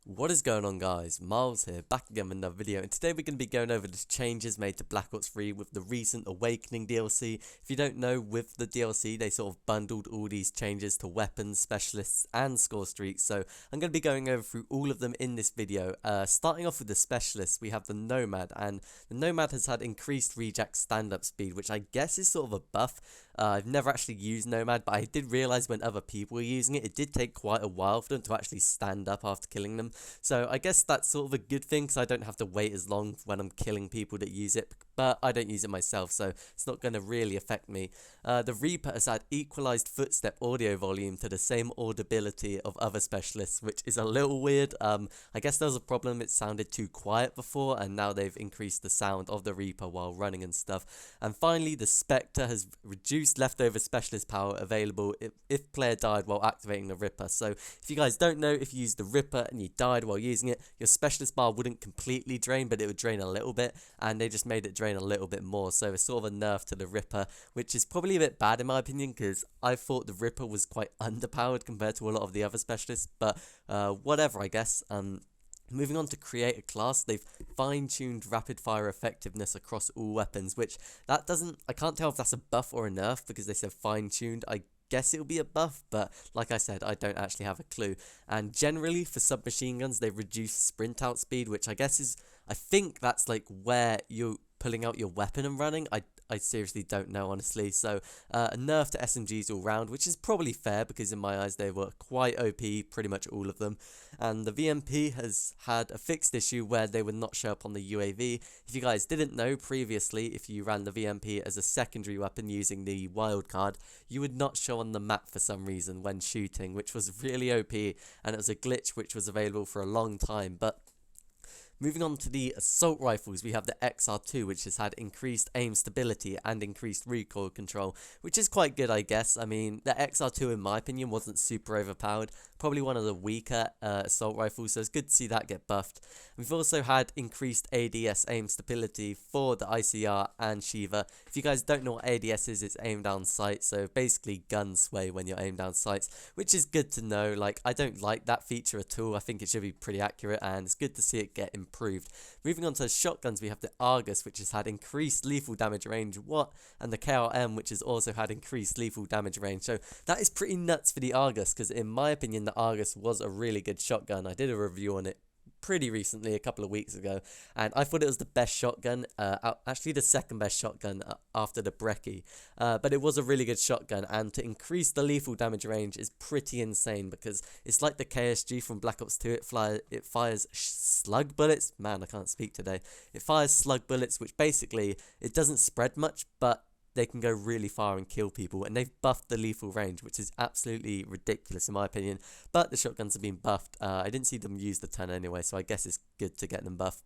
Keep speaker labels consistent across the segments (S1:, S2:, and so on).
S1: What is going on, guys? Miles here, back again with another video, and today we're going to be going over the changes made to Black Ops 3 with the recent Awakening DLC. If you don't know, with the DLC they sort of bundled all these changes to weapons, specialists and score streaks, so I'm going to be going over through all of them in this video. Starting off with the specialists, we have the Nomad, and the Nomad has had increased Rejack stand-up speed, which I guess is sort of a buff. I've never actually used Nomad, but I did realise when other people were using it, it did take quite a while for them to actually stand up after killing them. So I guess that's sort of a good thing, because I don't have to wait as long when I'm killing people that use it, but I don't use it myself, so it's not going to really affect me. The Reaper has had equalised footstep audio volume to the same audibility of other specialists, which is a little weird. I guess there was a problem, it sounded too quiet before, and now they've increased the sound of the Reaper while running and stuff. And finally, the Spectre has reduced leftover specialist power available if player died while activating the Ripper. So if you guys don't know, if you used the Ripper and you died while using it, your specialist bar wouldn't completely drain, but it would drain a little bit, and they just made it drain a little bit more. So it's sort of a nerf to the Ripper, which is probably a bit bad in my opinion, because I thought the Ripper was quite underpowered compared to a lot of the other specialists, but whatever, I guess. Moving on to create a class, they've fine-tuned rapid fire effectiveness across all weapons, which that doesn't, I can't tell if that's a buff or a nerf because they said fine-tuned. I guess it'll be a buff, but like I said, I don't actually have a clue. And generally for submachine guns, they've reduced sprint out speed, which I guess is, I think that's like where you're pulling out your weapon and running. I seriously don't know, honestly. So a nerf to SMGs all round, which is probably fair because in my eyes they were quite OP, pretty much all of them. And the VMP has had a fixed issue where they would not show up on the UAV. If you guys didn't know previously, if you ran the VMP as a secondary weapon using the wildcard, you would not show on the map for some reason when shooting, which was really OP, and it was a glitch which was available for a long time. But moving on to the assault rifles, we have the XR2, which has had increased aim stability and increased recoil control, which is quite good, I guess. I mean, the XR2, in my opinion, wasn't super overpowered. Probably one of the weaker assault rifles, so it's good to see that get buffed. We've also had increased ADS aim stability for the ICR and Sheiva. If you guys don't know what ADS is, it's aim down sight, so basically gun sway when you're aim down sights, which is good to know. Like, I don't like that feature at all. I think it should be pretty accurate, and it's good to see it get improved. Moving on to shotguns, we have the Argus, which has had increased lethal damage range, and the KRM, which has also had increased lethal damage range. So that is pretty nuts for the Argus, because in my opinion, the Argus was a really good shotgun. I did a review on it pretty recently, a couple of weeks ago, and I thought it was the best shotgun, actually the second best shotgun after the Brecci, but it was a really good shotgun, and to increase the lethal damage range is pretty insane, because it's like the KSG from Black Ops 2, it fires slug bullets, man I can't speak today, it fires slug bullets, which basically, it doesn't spread much, but they can go really far and kill people, and they've buffed the lethal range, which is absolutely ridiculous in my opinion, but the shotguns have been buffed. I didn't see them use the 10 anyway, so I guess it's good to get them buffed.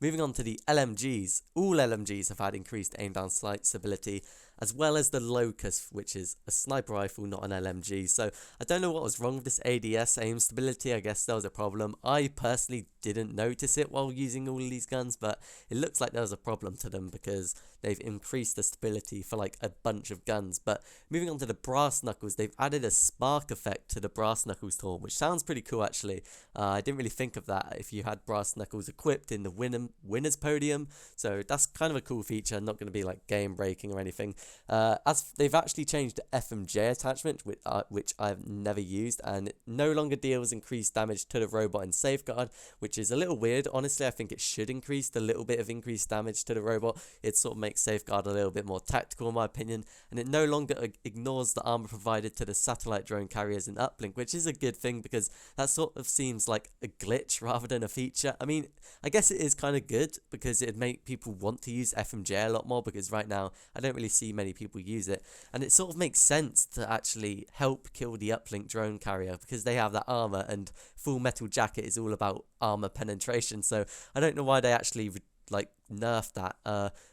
S1: Moving on to the LMGs, all LMGs have had increased aim down sight stability, as well as the Locus, which is a sniper rifle, not an LMG. So I don't know what was wrong with this ADS aim stability. I guess there was a problem. I personally didn't notice it while using all of these guns, but it looks like there was a problem to them because they've increased the stability for like a bunch of guns. But moving on to the brass knuckles, they've added a spark effect to the brass knuckles taunt, which sounds pretty cool actually. I didn't really think of that if you had brass knuckles equipped in the winners podium, so that's kind of a cool feature, not going to be like game breaking or anything. As they've actually changed the FMJ attachment, which I've never used, and it no longer deals increased damage to the robot in Safeguard, which is a little weird. Honestly, I think it should increase the little bit of increased damage to the robot. It sort of makes Safeguard a little bit more tactical in my opinion, and it no longer ignores the armor provided to the satellite drone carriers in Uplink, which is a good thing because that sort of seems like a glitch rather than a feature. I mean, I guess it is kind of good because it'd make people want to use FMJ a lot more, because right now I don't really see many people use it, and it sort of makes sense to actually help kill the uplink drone carrier because they have that armor, and Full Metal Jacket is all about armor penetration, so I don't know why they actually like nerfed that.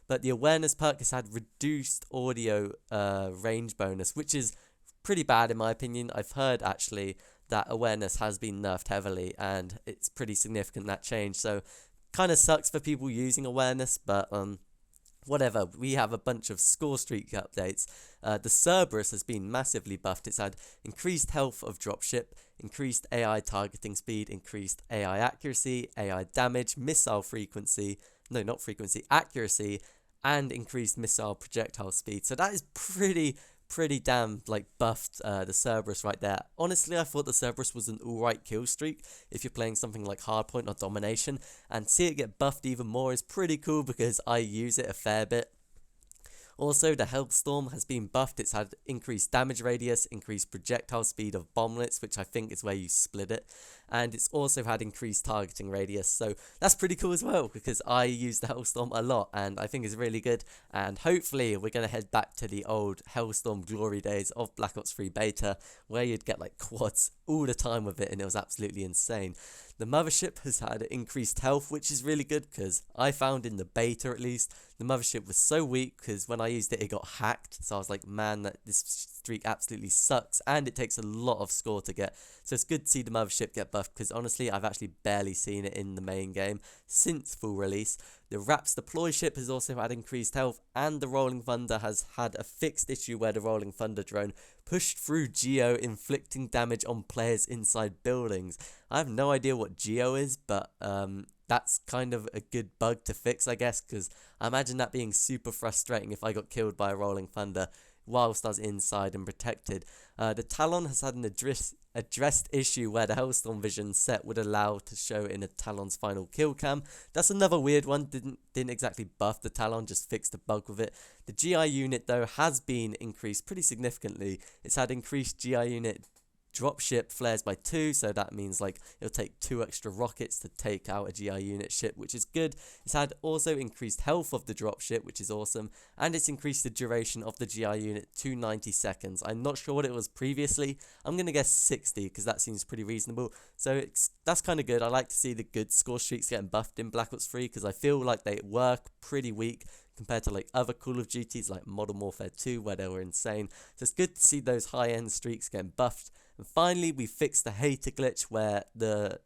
S1: But the awareness perk has had reduced audio range bonus, which is pretty bad in my opinion. I've heard actually that awareness has been nerfed heavily, and it's pretty significant, that change, so kind of sucks for people using awareness, but whatever, we have a bunch of Scorestreak updates. The Cerberus has been massively buffed. It's had increased health of Dropship, increased AI targeting speed, increased AI accuracy, AI damage, missile frequency, no, not frequency, accuracy, and increased missile projectile speed. So that is pretty damn like buffed the Cerberus right there. Honestly, I thought the Cerberus was an alright kill streak if you're playing something like Hardpoint or Domination, and see it get buffed even more is pretty cool because I use it a fair bit. Also, the Hellstorm has been buffed. It's had increased damage radius, increased projectile speed of bomblets, which I think is where you split it. And it's also had increased targeting radius. So that's pretty cool as well, because I use the Hellstorm a lot and I think it's really good. And hopefully we're going to head back to the old Hellstorm glory days of Black Ops 3 beta, where you'd get like quads all the time with it and it was absolutely insane. The Mothership has had increased health, which is really good because I found in the beta at least, the Mothership was so weak because when I used it, it got hacked. So I was like, man, this streak absolutely sucks and it takes a lot of score to get. So it's good to see the Mothership get buffed because honestly, I've actually barely seen it in the main game since full release. The Raps deploy ship has also had increased health, and the Rolling Thunder has had a fixed issue where the Rolling Thunder drone pushed through Geo, inflicting damage on players inside buildings. I have no idea what Geo is, but that's kind of a good bug to fix, I guess, because I imagine that being super frustrating if I got killed by a Rolling Thunder whilst I was inside and protected. The Talon has had an addressed issue where the Hellstorm vision set would allow to show in a Talon's final kill cam. That's another weird one, didn't exactly buff the Talon, just fixed a bug with it. The GI unit though has been increased pretty significantly. It's had increased GI unit dropship flares by 2, so that means like it'll take 2 extra rockets to take out a GI unit ship, which is good. It's had also increased health of the dropship, which is awesome, and it's increased the duration of the GI unit to 90 seconds. I'm not sure what it was previously. I'm going to guess 60 because that seems pretty reasonable. So that's kind of good. I like to see the good score streaks getting buffed in Black Ops 3 because I feel like they work pretty weak compared to like other Call of Duties like Modern Warfare 2 where they were insane. So it's good to see those high-end streaks getting buffed. And finally, we fixed the hater glitch where the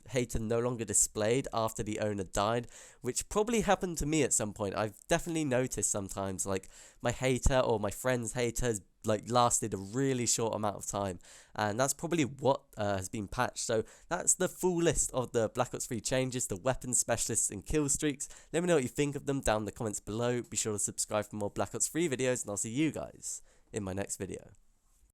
S1: hater no longer displayed after the owner died, which probably happened to me at some point. I've definitely noticed sometimes like my hater or my friend's hater has like lasted a really short amount of time, and that's probably what has been patched. So that's the full list of the Black Ops 3 changes to weapons, specialists and kill streaks. Let me know what you think of them down in the comments below. Be sure to subscribe for more Black Ops 3 videos, and I'll see you guys in my next video.